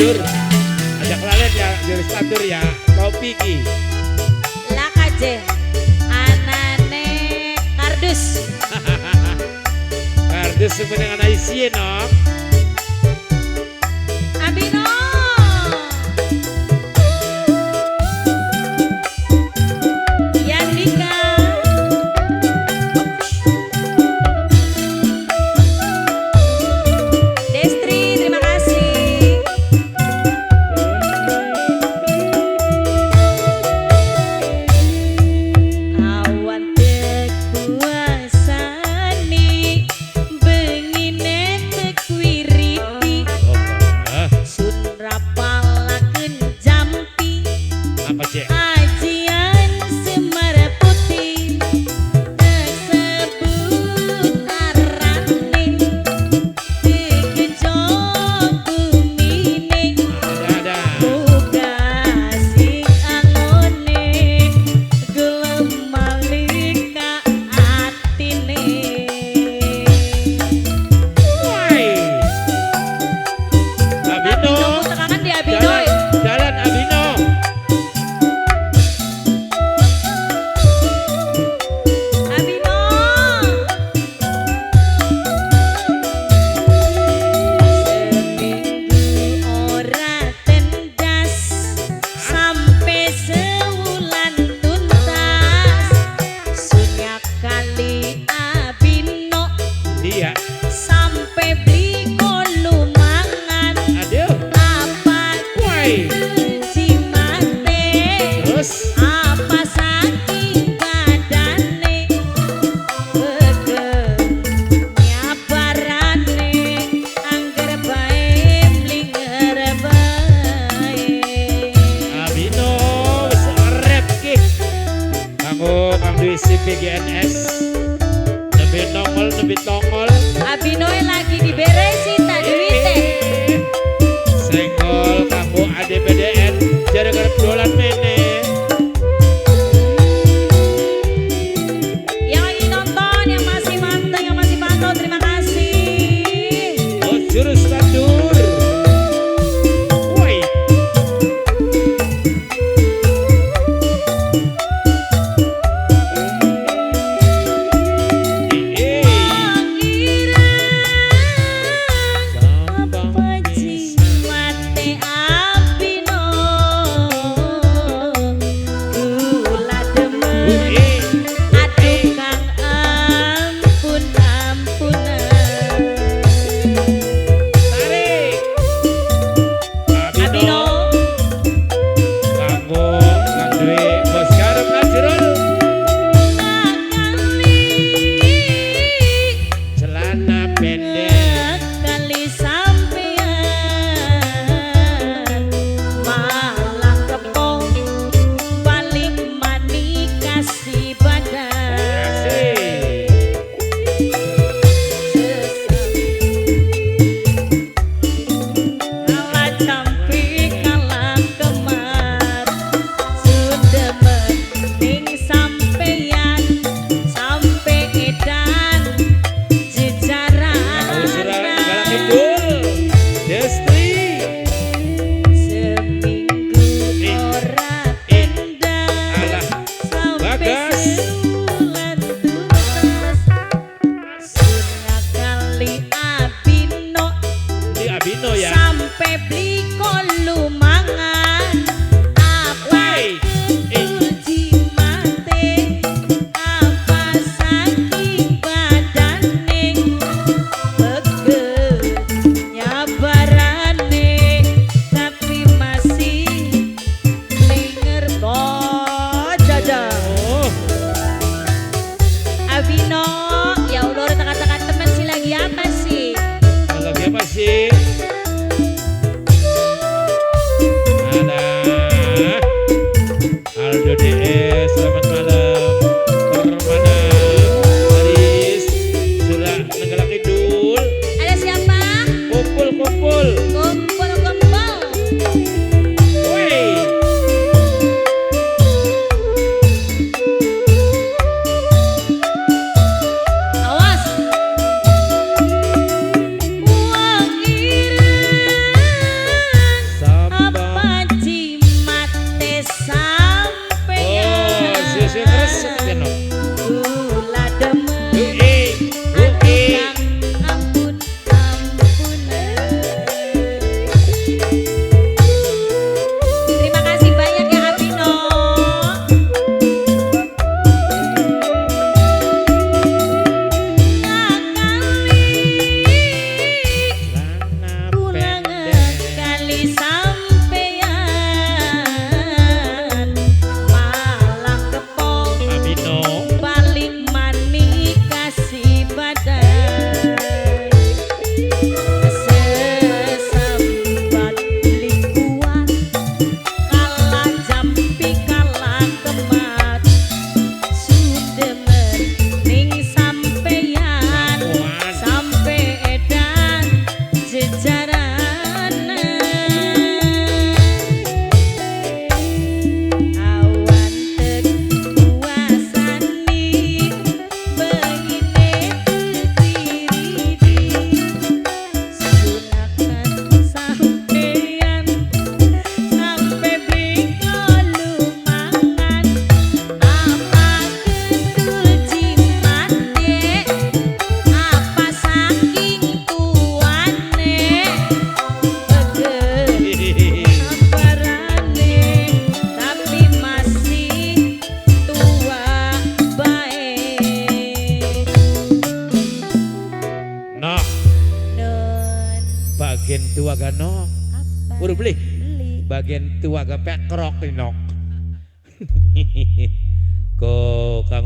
Dur. Ajak lalet ya, jurus tatur ya. Kopi ki. Lakaje. Anane kardus. Kardus sebenarnya anak isi no. Abino. Yandika. Destri, terima kasih. Awan tekuasani bengine tekwiripi Ah, sun rapalakeun jampi apa cek? ajian Semar Putih tersebut arane tegejo bumine Ada. boga sing angone gelem malika atine. Woi. Abino. Abino, tekangan di Abino. Jalan Abino. Abino. Seminggu ora tendas sampai sewulan tuntas sunyak kali Abino Dia. sampai beli kolu mangan Aduh. apa Woi. cimate Terus. apa saking badane bege nyabarane angger bae mlinger bae. Abino wis rap ki. Kanggo Kang Dwi CPGNS. Lebih nongol, lebih tongol. Abino lagi diberesin tak duite. Senggol kanggo ADPDN. Jare garap dolan mene. Yang lagi nonton, yang masih manteng, yang masih pantau, terima kasih. Oh, jurus tatur. Woi. Tarik. Abino. Kanggo Kang Dwi bos garap najrul. Celana pendek. Kali sampean malah kepong balik mani kasih badan Asik. kalah campi kalah kemar sudah mending sampean sampai edan jejaran Usuran galak kidul. Destri. seminggu ora tendas Alah. sampai Bagas. sebulan tuntas sunyak kali Abino Di Abino ya. sampai beli kolu mangan apa Woi. uji mate apa saking badane bege nyabarane tapi masih linger jaja. Oh, Abino, ya Allah udah tekan-tekan temen sih lagi apa sih? lagi apa sih? bagian tua gano Apa? udah beli Beli. bagian tua gak pekrok nok ko kang